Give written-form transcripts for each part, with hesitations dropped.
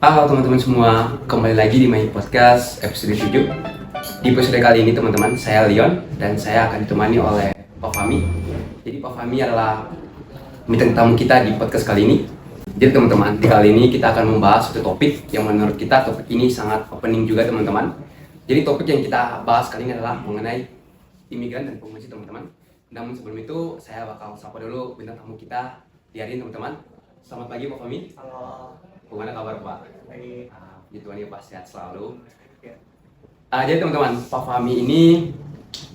Halo teman-teman semua, kembali lagi di My Podcast episode 7. Di episode kali ini teman-teman, saya Leon dan saya akan ditemani oleh Pak Fahmi. Jadi Pak Fahmi adalah bintang tamu kita di podcast kali ini. Jadi teman-teman, di kali ini kita akan membahas satu topik yang menurut kita topik ini sangat opening juga teman-teman. Jadi topik yang kita bahas kali ini adalah mengenai imigran dan pengungsi teman-teman. Namun sebelum itu, saya bakal sapa dulu bintang tamu kita di hari ini teman-teman. Selamat pagi Pak Fahmi. Halo, Bagaimana kabar Pak? baik. Puji Tuhan ya Pak, sehat selalu. Ya. Jadi teman-teman, Pak Fahmi ini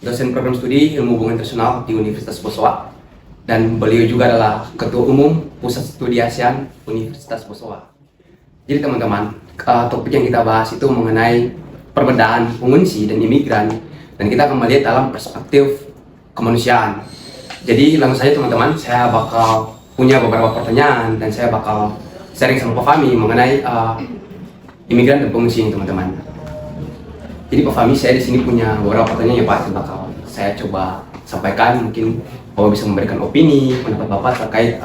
dosen program studi ilmu hubungan internasional di Universitas Bosowa. Dan beliau juga adalah Ketua Umum Pusat Studi ASEAN Universitas Bosowa. Jadi teman-teman, topik yang kita bahas itu mengenai perbedaan pengungsi dan imigran. Dan kita akan melihat dalam perspektif kemanusiaan. Jadi langsung saja teman-teman, saya bakal punya beberapa pertanyaan dan saya bakal sharing sama Pak Fahmi mengenai imigran dan pengungsi teman-teman. Jadi Pak Fahmi, saya di sini punya beberapa pertanyaan ya Pak, yang bakal saya coba sampaikan. Mungkin Bapak bisa memberikan opini, pendapat Bapak terkait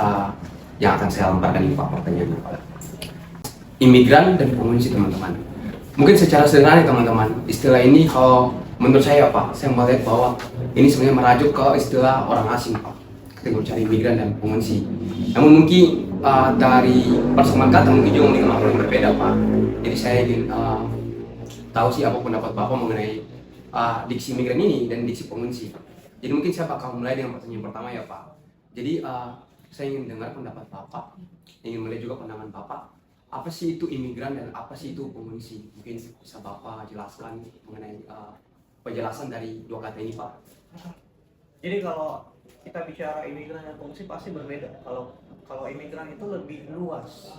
yang akan saya lemparkan ini Pak, pertanyaan Bapak. Imigran dan pengungsi teman-teman. Mungkin secara sederhana teman-teman, istilah ini kalau menurut saya Pak, saya melihat bahwa ini sebenarnya merajuk ke istilah orang asing Pak, ketika mencari imigran dan pengungsi. Namun mungkin dari persamaan kata mungkin juga memiliki makna yang berbeda Pak. Jadi saya ingin tahu sih apa pendapat Bapak mengenai diksi imigran ini dan diksi pengungsi. Jadi mungkin saya bakal mulai dengan pertanyaan pertama ya Pak. Jadi saya ingin dengar pendapat Bapak, ingin melihat juga pandangan Bapak. Apa sih itu imigran dan apa sih itu pengungsi? Mungkin bisa Bapak jelaskan mengenai penjelasan dari dua kata ini Pak. Jadi kalau kita bicara imigran dan pengungsi pasti berbeda. Kalau imigran itu lebih luas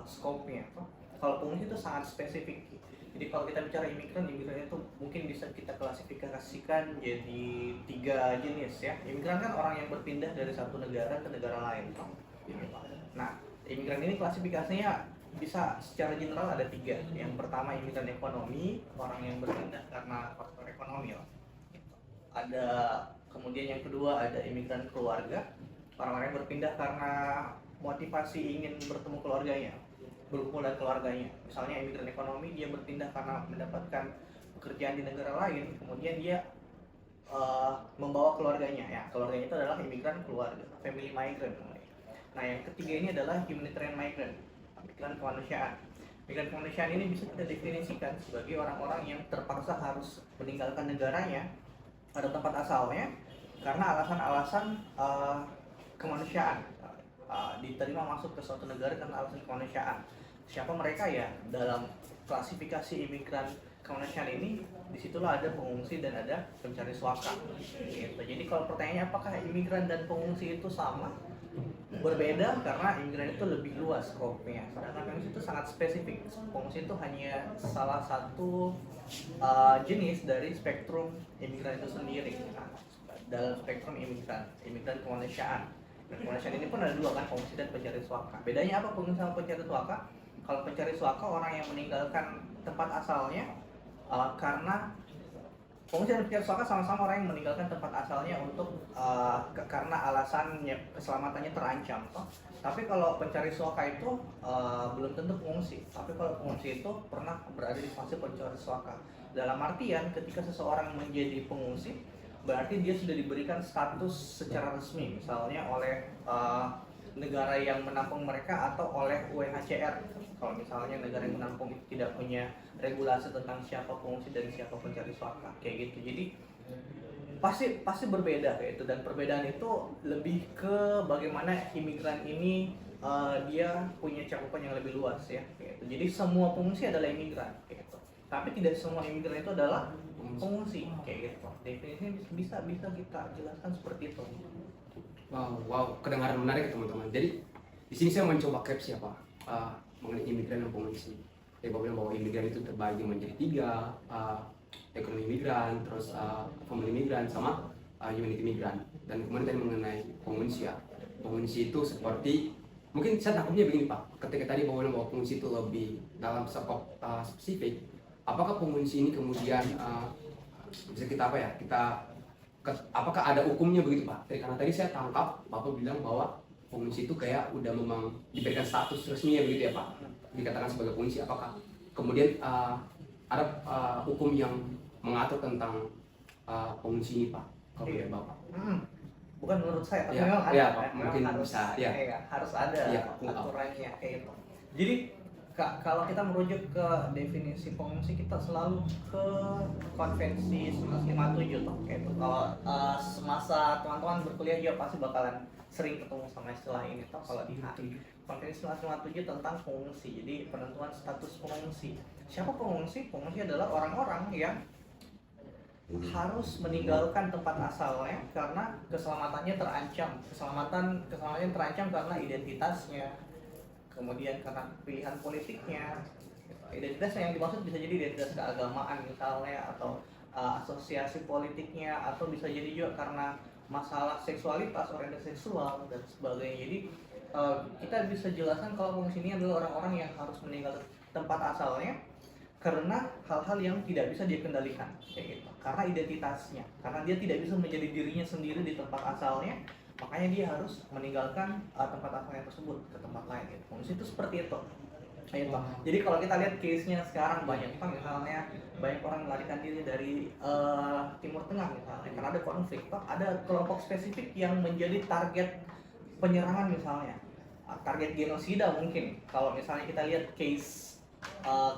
skopnya. Kalau pengungsi itu sangat spesifik. Jadi kalau kita bicara imigran itu mungkin bisa kita klasifikasikan jadi 3 jenis ya. Imigran kan orang yang berpindah dari satu negara ke negara lain. Nah, imigran ini klasifikasinya bisa secara general ada 3. Yang pertama imigran ekonomi, orang yang berpindah karena faktor ekonomi. Ada kemudian yang kedua ada imigran keluarga, orang-orang yang berpindah karena motivasi ingin bertemu keluarganya, berkumpul dengan keluarganya. Misalnya imigran ekonomi, dia berpindah karena mendapatkan pekerjaan di negara lain, kemudian dia membawa keluarganya. Ya, keluarganya itu adalah imigran keluarga, family migrant. Nah, yang ketiga ini adalah humanitarian migrant, migran kemanusiaan. Migran kemanusiaan ini bisa kita definisikan sebagai orang-orang yang terpaksa harus meninggalkan negaranya pada tempat asalnya karena alasan-alasan kemanusiaan, diterima masuk ke suatu negara karena alasan kemanusiaan. Siapa mereka ya? Dalam klasifikasi imigran kemanusiaan ini, disitulah ada pengungsi dan ada pencari suaka. Gitu. Jadi kalau pertanyaannya apakah imigran dan pengungsi itu sama? Berbeda karena imigran itu lebih luas skopnya, sedangkan pengungsi itu sangat spesifik. Pengungsi itu hanya salah satu jenis dari spektrum imigran itu sendiri. Nah, dalam spektrum imigran kemanusiaan. Dan kemanusiaan ini pun ada 2 kan, pengungsi dan pencari suaka. Bedanya apa pengungsi sama pencari suaka? Kalau pencari suaka orang yang meninggalkan tempat asalnya karena pengungsi dan pencari suaka sama-sama orang yang meninggalkan tempat asalnya untuk karena alasannya keselamatannya terancam. Tapi kalau pencari suaka itu belum tentu pengungsi. Tapi kalau pengungsi itu pernah berada di fase pencari suaka. Dalam artian ketika seseorang menjadi pengungsi, berarti dia sudah diberikan status secara resmi, misalnya oleh negara yang menampung mereka atau oleh UNHCR. Kalau misalnya negara yang menampung itu tidak punya regulasi tentang siapa pengungsi dan siapa pencari suaka, kayak gitu. Jadi pasti berbeda kayak itu, dan perbedaan itu lebih ke bagaimana imigran ini dia punya cakupan yang lebih luas ya, kayak itu. Jadi semua pengungsi adalah imigran kayak gitu. Tapi tidak semua imigran itu adalah pengungsi kayak gitu. Definisinya bisa kita jelaskan seperti itu. Wow, kedengaran menarik teman-teman. Jadi di sini saya mencoba capture Pak mengenai imigran dan pengungsi. Bapak bilang bahwa imigran itu terbagi menjadi 3, ekonomi imigran, terus family imigran, sama humanity imigran. Dan kemudian tadi mengenai pengungsi ya. Pengungsi itu seperti, mungkin saya tangkapnya begini Pak, ketika tadi Bapak bilang bahwa pengungsi itu lebih dalam skop spesifik. apakah pengungsi ini kemudian bisa kita apa ya, apakah ada hukumnya begitu Pak? Karena tadi saya tangkap Bapak bilang bahwa pengungsi itu kayak udah memang diberikan status resmi ya begitu ya Pak, dikatakan sebagai pengungsi. Apakah kemudian ada hukum yang mengatur tentang pengungsi ini Pak, kalau Iya. menurut Bapak? Bukan menurut saya, tapi Ya, memang ada. ya, Pak. Memang Mungkin harus, bisa, ya. harus ada Ya, Pak. aturannya kayak itu. Jadi kalau kita merujuk ke definisi pengungsi, kita selalu ke konvensi 1957 tuh kayak itu. Kalau semasa teman-teman berkuliah juga pasti bakalan sering ketemu sama istilah ini tuh kalau di HI. Konvensi 1957 tentang pengungsi. Jadi penentuan status pengungsi. Siapa pengungsi? Pengungsi adalah orang-orang yang harus meninggalkan tempat asalnya karena keselamatannya terancam. Keselamatannya terancam karena identitasnya, kemudian karena pilihan politiknya. Identitas yang dimaksud bisa jadi identitas keagamaan misalnya, atau asosiasi politiknya, atau bisa jadi juga karena masalah seksualitas, orientasi seksual dan sebagainya. Jadi kita bisa jelaskan kalau pengungsi ini adalah orang-orang yang harus meninggalkan tempat asalnya karena hal-hal yang tidak bisa dia kendalikan kayak gitu, karena identitasnya, karena dia tidak bisa menjadi dirinya sendiri di tempat asalnya, makanya dia harus meninggalkan tempat asalnya tersebut ke tempat lain gitu. Pengungsi itu seperti itu. Jadi kalau kita lihat case-nya sekarang banyak misalnya banyak orang melarikan diri dari Timur Tengah misalnya karena ada konflik, ada kelompok spesifik yang menjadi target penyerangan misalnya, target genosida mungkin. Kalau misalnya kita lihat case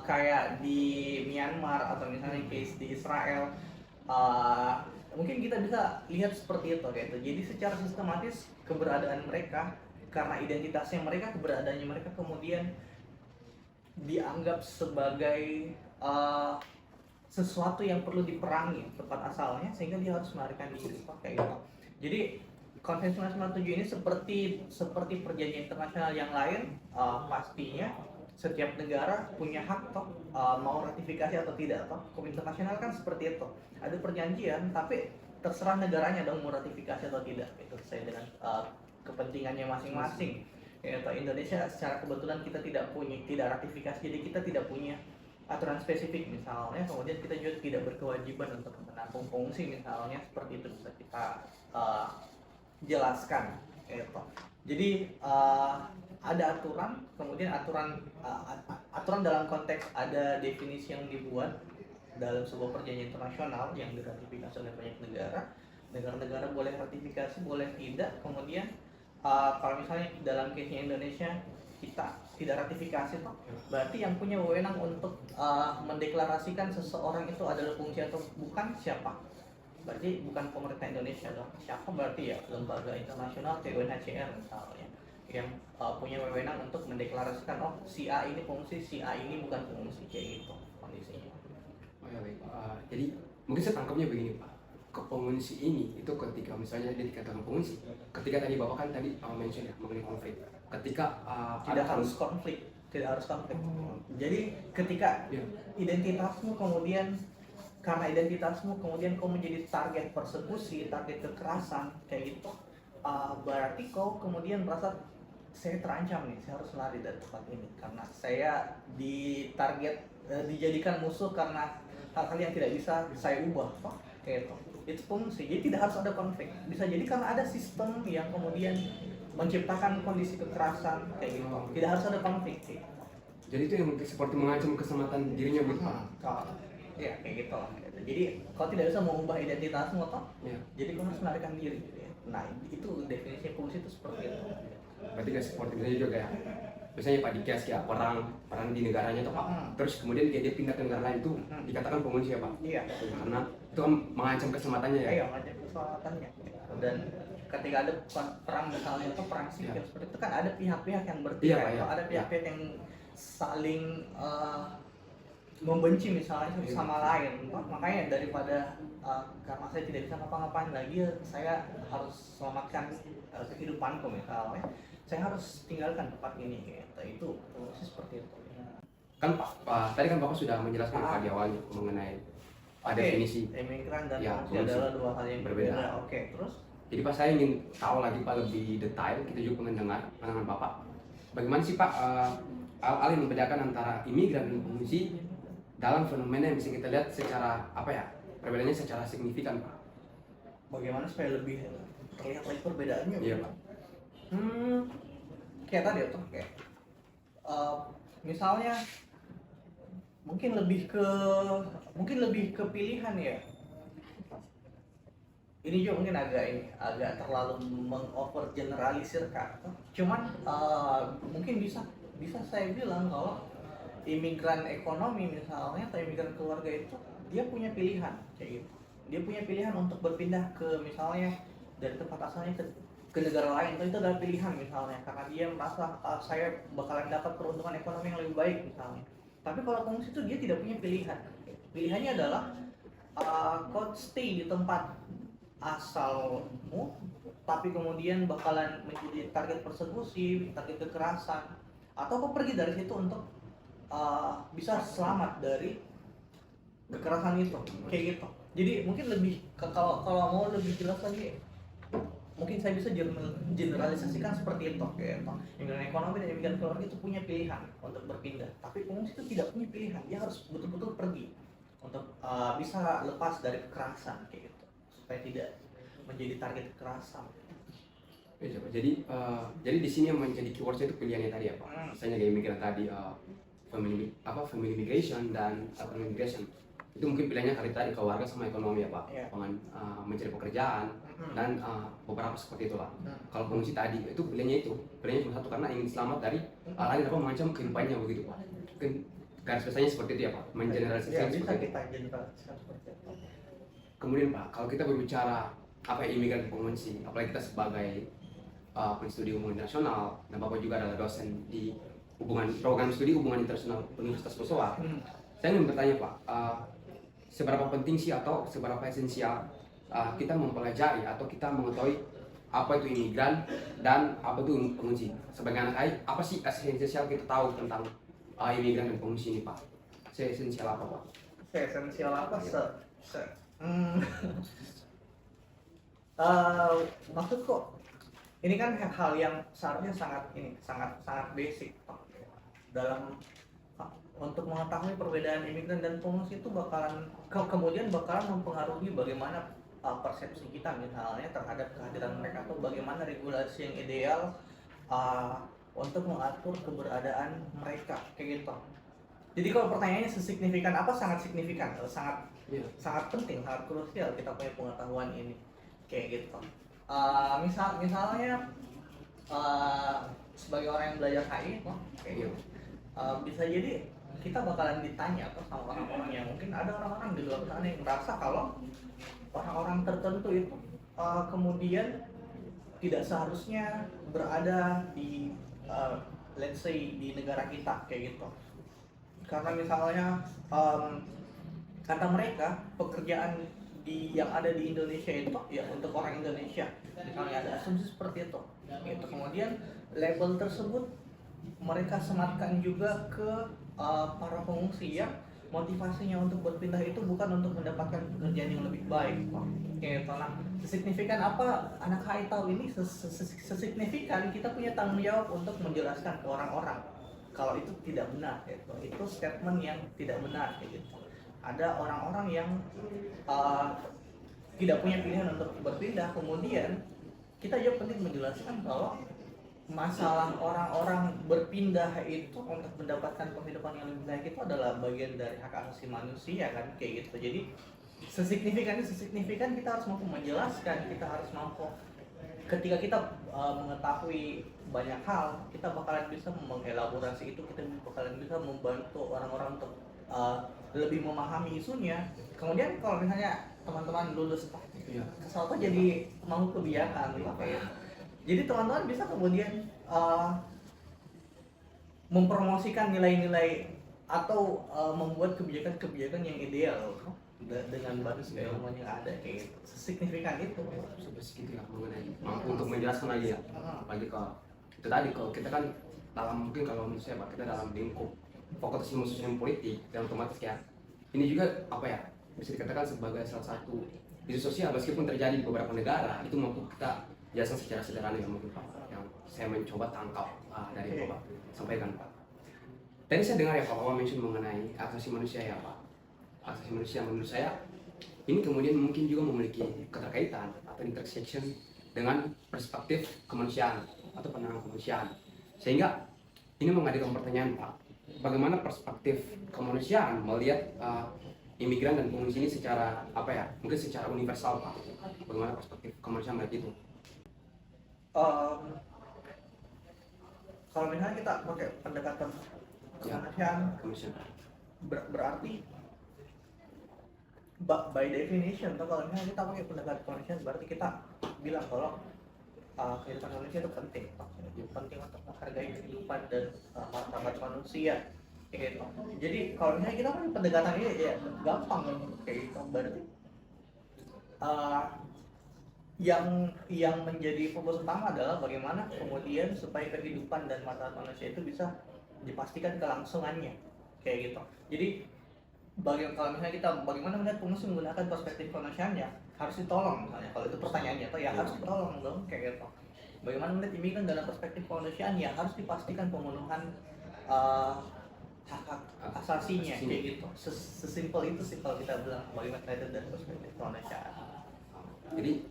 kayak di Myanmar atau misalnya case di Israel, mungkin kita bisa lihat seperti itu gitu. Jadi secara sistematis keberadaan mereka karena identitasnya mereka, keberadaannya mereka kemudian dianggap sebagai sesuatu yang perlu diperangi tempat asalnya sehingga dia harus melarikan diri kayak gitu. Jadi Konvensi 1947 ini seperti perjanjian internasional yang lain, pastinya setiap negara punya hak toh mau ratifikasi atau tidak toh. Hukum internasional kan seperti itu. Ada perjanjian tapi terserah negaranya dong mau ratifikasi atau tidak. Itu sesuai dengan kepentingannya masing-masing. Ya, Indonesia secara kebetulan kita tidak ratifikasi, jadi kita tidak punya aturan spesifik misalnya. Kemudian kita juga tidak berkewajiban untuk menampung pengungsi misalnya, seperti itu bisa kita jelaskan. Gitu. Jadi ada aturan, kemudian aturan dalam konteks ada definisi yang dibuat dalam sebuah perjanjian internasional yang diratifikasi oleh banyak negara. Negara-negara boleh ratifikasi, boleh tidak. Kemudian kalau misalnya dalam case-nya Indonesia kita tidak ratifikasi, berarti yang punya wewenang untuk mendeklarasikan seseorang itu adalah pengungsi atau bukan siapa? Berarti bukan pemerintah Indonesia dong. Siapa? Berarti ya lembaga internasional kayak UNHCR misalnya yang punya wewenang untuk mendeklarasikan si A ini pengungsi, si A ini bukan pengungsi, kayak gitu kondisinya. Oh ya baik. Jadi mungkin saya tangkapnya begini Pak. Ke pengungsi ini itu ketika misalnya dia dikatakan pengungsi, ketika tadi Bapak kan tadi mention ya mengenai konflik. Ketika tidak harus konflik. Jadi ketika identitasmu kemudian karena identitasmu kemudian kau menjadi target persekusi, target kekerasan kayak gitu, berarti kau kemudian merasa saya terancam nih, saya harus lari dari tempat ini karena saya dijadikan musuh karena hal-hal yang tidak bisa saya ubah, kayak itu. Itu fungsi. Jadi tidak harus ada konflik. Bisa jadi karena ada sistem yang kemudian menciptakan kondisi kekerasan kayak gitu. Tidak harus ada konflik. Jadi itu yang seperti mengancam keselamatan dirinya gitu Pak. Ya kayak gitu lah. Jadi kau tidak bisa mengubah identitasmu jadi kau harus melarikan diri. Nah itu definisi fungsi itu seperti itu. Berarti kayak seperti misalnya juga kayak biasanya Pak Dikas kayak perang di negaranya tuh Pak. Terus kemudian kayak dia pindah ke negara lain tuh dikatakan pengungsi ya Pak. Iya. Karena itu kan mengancam keselamatannya ya. Iya, mengancam keselamatannya. Dan ketika ada perang misalnya atau perang sipil seperti itu kan ada pihak-pihak yang bertikai, ada pihak-pihak yang saling membenci misalnya satu sama lain. Makanya daripada karena saya tidak bisa ngapa-ngapain lagi, saya harus selamatkan kehidupanku misalnya, saya harus tinggalkan tempat ini gitu. Itu seperti itu. Kan Pak, tadi kan Bapak sudah menjelaskan Pak di awalnya mengenai definisi imigran dan pengungsi adalah dua hal yang berbeda. Terus? Jadi Pak, saya ingin tahu lagi Pak lebih detail, kita juga pengen dengar pandangan Bapak. Bagaimana sih Pak hal yang membedakan antara imigran dan pengungsi dalam fenomena yang bisa kita lihat secara apa ya, perbedaannya secara signifikan Pak. Bagaimana supaya lebih terlihat lagi perbedaannya? Iya Pak. Kayak tadi tuh kayak misalnya mungkin lebih ke pilihan ya. Ini juga mungkin agak terlalu mengover generalisir kan. Cuman mungkin bisa saya bilang kalau imigran ekonomi misalnya atau imigran keluarga itu dia punya pilihan kayak gitu. Dia punya pilihan untuk berpindah ke misalnya dari tempat asalnya ke negara lain. Itu adalah pilihan misalnya karena dia merasa saya bakalan dapat peruntungan ekonomi yang lebih baik misalnya. Tapi kalau pengungsi itu dia tidak punya pilihan. Pilihannya adalah kau stay di tempat asalmu, tapi kemudian bakalan menjadi target persekusi, target kekerasan, atau kau pergi dari situ untuk bisa selamat dari kekerasan itu, kayak gitu. Jadi mungkin kalau mau lebih jelas lagi, mungkin saya bisa generalisasikan seperti itu, kayak itu. Imigran ekonomi dan imigran keluarga itu punya pilihan untuk berpindah, tapi pengungsi itu tidak punya pilihan, dia harus betul-betul pergi untuk bisa lepas dari kekerasan, kayak gitu, supaya tidak menjadi target kekerasan. Ya, coba. Jadi di sini yang menjadi keywordnya itu pilihannya tadi ya Pak. Misalnya kayak imigran tadi family migration dan urban migration. Itu mungkin pilihannya kali tadi keluarga sama ekonomi ya Pak. Yeah. Mencari pekerjaan dan beberapa seperti itu lah. Kalau pengungsi tadi itu pilihannya cuma satu karena ingin selamat dari lain apa mengancam kehidupannya begitu Pak. Mungkin garis besarnya seperti itu ya Pak. Mengeneralisasikan Bisa seperti itu. kita generalisasikan seperti itu. Kemudian Pak, kalau kita berbicara apa ya, imigran pengungsi, apalagi kita sebagai penstudi hubungan internasional dan Bapak juga adalah dosen di program studi hubungan internasional Universitas Bosowa. Saya ingin bertanya Pak, seberapa penting sih atau seberapa esensial kita mempelajari atau kita mengetahui apa itu imigran dan apa itu pengungsi? Sebagai anak AI, apa sih esensial kita tahu tentang imigran dan pengungsi ini Pak? Esensial apa Pak? Esensial apa? Maksudku ini kan hal yang seharusnya sangat basic dalam untuk mengetahui perbedaan imigran dan pengungsi itu kemudian bakalan mempengaruhi bagaimana persepsi kita misalnya terhadap kehadiran mereka atau bagaimana regulasi yang ideal untuk mengatur keberadaan mereka kayak gitu. Jadi kalau pertanyaannya sesignifikan apa, sangat signifikan, sangat penting, sangat krusial kita punya pengetahuan ini kayak gitu. Misalnya sebagai orang yang belajar HI, kayak gitu, bisa jadi kita bakalan ditanya sama orang-orang yang mungkin ada orang-orang di luar sana yang merasa kalau orang-orang tertentu itu kemudian tidak seharusnya berada di let's say di negara kita kayak gitu. Karena misalnya kata mereka pekerjaan yang ada di Indonesia itu ya untuk orang Indonesia, misalnya ada asumsi seperti itu gitu. Kemudian label tersebut mereka sematkan juga ke para pengungsi yang motivasinya untuk berpindah itu bukan untuk mendapatkan pekerjaan yang lebih baik gitu. Nah, sesignifikan apa anak HI tahu ini? Sesignifikan kita punya tanggung jawab untuk menjelaskan ke orang-orang kalau itu tidak benar gitu. Itu statement yang tidak benar gitu. Ada orang-orang yang tidak punya pilihan untuk berpindah, kemudian kita juga penting menjelaskan kalau masalah orang-orang berpindah itu untuk mendapatkan penghidupan yang lebih baik itu adalah bagian dari hak asasi manusia kan kayak gitu. Jadi sesignifikan kita harus mampu menjelaskan, kita harus mampu ketika kita mengetahui banyak hal, kita bakalan bisa mengelaborasi itu, kita bakalan bisa membantu orang-orang untuk lebih memahami isunya. Kemudian kalau misalnya teman-teman lulus kesal tuh jadi mau kebijakan gitu kayak. Jadi teman-teman bisa kemudian mempromosikan nilai-nilai atau membuat kebijakan-kebijakan yang ideal dengan basis keilmuan yang ada kayak gitu. Sesignifikan itu. Sampai segitu ya mengenai mampu untuk menjelaskan lagi ya. Apalagi kalau itu tadi kalau kita kan dalam mungkin kalau menurut saya Pak, kita dalam lingkup fakultas ilmu sosial politik dan otomatis ya ini juga apa ya bisa dikatakan sebagai salah satu isu sosial meskipun terjadi di beberapa negara itu mampu kita jelaskan secara sederhana yang mungkin Pak yang saya mencoba tangkap dari Bapak sampaikan Pak. tadi saya dengar ya Pak Wawan mention mengenai hak asasi manusia ya Pak. Hak asasi manusia menurut saya ini kemudian mungkin juga memiliki keterkaitan atau intersection dengan perspektif kemanusiaan atau pandangan kemanusiaan. Sehingga ini menghadirkan pertanyaan Pak, bagaimana perspektif kemanusiaan melihat imigran dan pengungsi ini secara apa ya, mungkin secara universal Pak. Bagaimana perspektif kemanusiaan melihat itu? Kalau misalnya kita pakai pendekatan Ya, kemanusiaan, berarti by definition, atau kalau misalnya kita pakai pendekatan kemanusiaan, berarti kita bilang kalau kehidupan manusia itu penting, penting untuk menghargai kehidupan dan martabat manusia, kayak gitu. Jadi kalau misalnya kita pakai pendekatan ini ya gampang kayak gitu. Berarti yang menjadi fokus utama adalah bagaimana kemudian supaya kehidupan dan martabat manusia itu bisa dipastikan kelangsungannya, kayak gitu. Jadi kalau misalnya kita bagaimana melihat pengungsi menggunakan perspektif kemanusiaannya, harus ditolong misalnya. Kalau itu pertanyaannya, atau ya harus ditolong dong, kayak gitu. Bagaimana melihat imigran dalam perspektif kemanusiaan, ya harus dipastikan pemenuhan hak-hak asasinya, kayak gitu. Sesimpel itu sih kalau kita bilang bagaimana melihat dari perspektif kemanusiaan. Jadi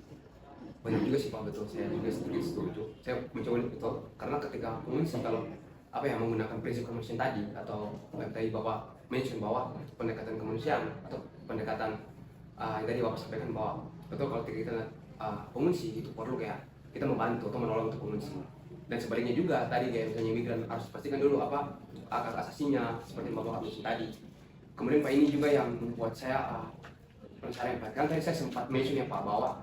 banyak juga sih Pak, betul, saya juga setuju. Saya mencoba itu karena ketika pengungsi kalau apa ya menggunakan prinsip kemanusiaan tadi, atau tadi Bapak mention bahwa pendekatan kemanusiaan atau pendekatan yang tadi Bapak sampaikan bahwa betul kalau kita pengungsi itu perlu kayak kita membantu atau menolong untuk pengungsi, dan sebaliknya juga tadi kayak misalnya migran harus pastikan dulu apa hak asasinya seperti Bapak mention tadi. Kemudian Pak, ini juga yang membuat saya penasaran Pak, kan tadi saya sempat mention ya Pak bahwa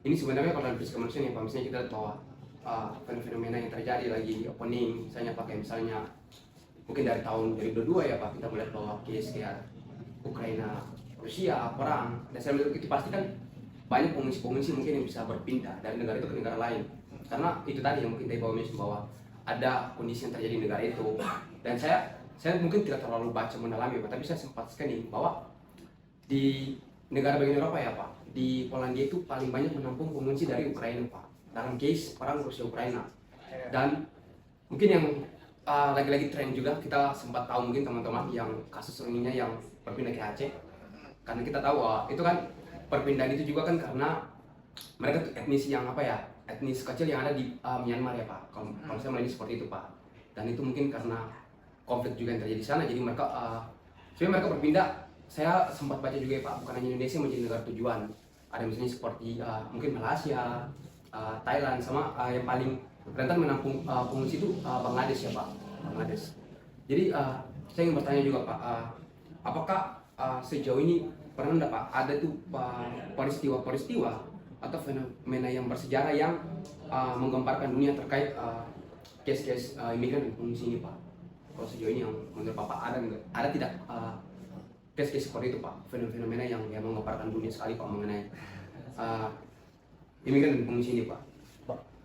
ini sebenarnya kalau dalam prinsip kemanusiaan ya Pak, misalnya kita lihat bahwa fenomena yang terjadi lagi opening, misalnya mungkin dari tahun 2022 ya Pak, kita melihat bahwa case kayak Ukraina, Rusia, perang, dan saya melihat itu pasti kan banyak pengungsi mungkin yang bisa berpindah dari negara itu ke negara lain, karena itu tadi yang mungkin tadi Bapak mention bahwa ada kondisi yang terjadi di negara itu. Dan saya mungkin tidak terlalu baca mendalami Pak, tapi saya sempat scanning bahwa di negara bagian Eropa ya Pak, di Polandia itu paling banyak menampung pengungsi dari Ukraina Pak, dalam case perang Rusia Ukraina. Dan mungkin yang lagi-lagi tren juga, kita sempat tahu mungkin teman-teman yang kasus ininya yang berpindah ke Aceh, karena kita tahu itu kan perpindahan itu juga kan karena mereka tuh etnis yang apa ya, etnis kecil yang ada di Myanmar ya Pak, kalau saya melihat seperti itu Pak. Dan itu mungkin karena konflik juga yang terjadi di sana, jadi mereka sebenarnya mereka berpindah. Saya sempat baca juga ya Pak, bukan hanya Indonesia menjadi negara tujuan, ada misalnya seperti mungkin Malaysia, Thailand, sama yang paling rentan menampung pengungsi itu Bangladesh ya Pak, Bangladesh. Jadi saya ingin bertanya juga Pak, apakah sejauh ini pernah enggak Pak ada tuh peristiwa-peristiwa atau fenomena yang bersejarah yang menggemparkan dunia terkait case-case imigran dan pengungsi ini Pak? Kalau sejauh ini yang menurut Bapak ada tidak case-case seperti itu Pak, fenomena yang menggemparkan dunia sekali Pak mengenai imigran dan pengungsi ini Pak?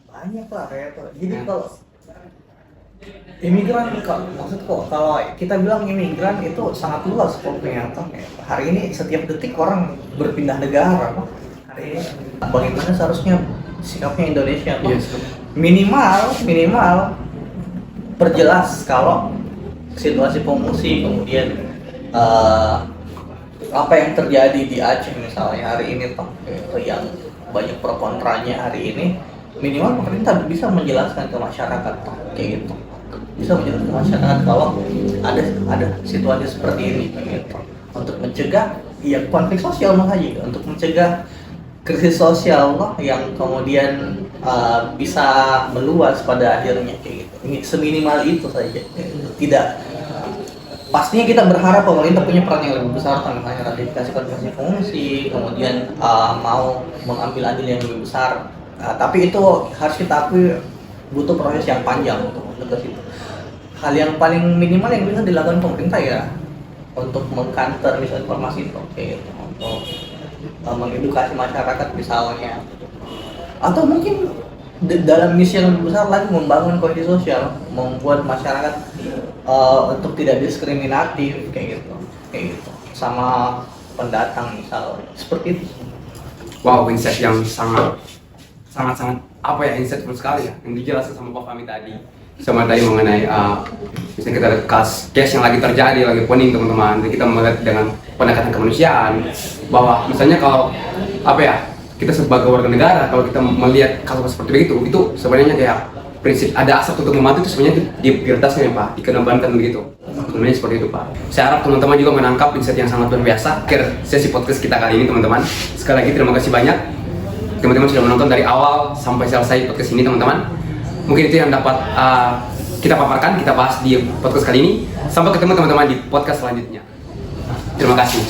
Banyak lah kayak itu. Jadi kalau imigran, maksudku kalau kita bilang imigran itu sangat luas skopnya. Hari ini setiap detik orang berpindah negara. Hari ini bagaimana seharusnya sikapnya Indonesia? Yes. Minimal perjelas kalau situasi pengungsi, kemudian apa yang terjadi di Aceh misalnya hari ini yang banyak pro kontranya hari ini, minimal pemerintah bisa menjelaskan ke masyarakat kayak gitu, bisa menjelaskan ke masyarakat kalau ada situasi seperti ini gitu, untuk mencegah ya konflik sosial makanya, untuk mencegah krisis sosial yang kemudian bisa meluas pada akhirnya kayak gitu. Ini seminimal itu saja. Tidak, pastinya kita berharap pemerintah punya peran yang lebih besar tentang misalnya ratifikasi konvensi pengungsi, kemudian mau mengambil andil yang lebih besar. Tapi itu harus kita akui butuh proses yang panjang untuk ke situ. Hal yang paling minimal yang bisa dilakukan pemerintah ya untuk mengkanter misinformasi itu kayak gitu, untuk mengedukasi masyarakat misalnya, atau mungkin dalam misi yang lebih besar lagi membangun kohesi sosial, membuat masyarakat untuk tidak diskriminatif kayak gitu sama pendatang misalnya, seperti itu. Wow, insight yang sangat apa ya, insightful sekali ya yang dijelaskan sama Pak Fahmi tadi. sama tadi mengenai misalnya kita ada case yang lagi terjadi, lagi pening teman-teman, jadi kita melihat dengan pendekatan kemanusiaan bahwa misalnya kalau apa ya, kita sebagai warga negara kalau kita melihat kasus seperti itu sebenarnya kayak prinsip ada asas untuk membantu itu sebenarnya diprioritaskan ya Pak, dikedepankan begitu. Sebenarnya seperti itu Pak. Saya harap teman-teman juga menangkap insight yang sangat luar biasa akhir sesi podcast kita kali ini teman-teman. Sekali lagi terima kasih banyak teman-teman sudah menonton dari awal sampai selesai podcast ini teman-teman. Mungkin itu yang dapat kita paparkan, kita bahas di podcast kali ini. Sampai ketemu teman-teman di podcast selanjutnya. Terima kasih.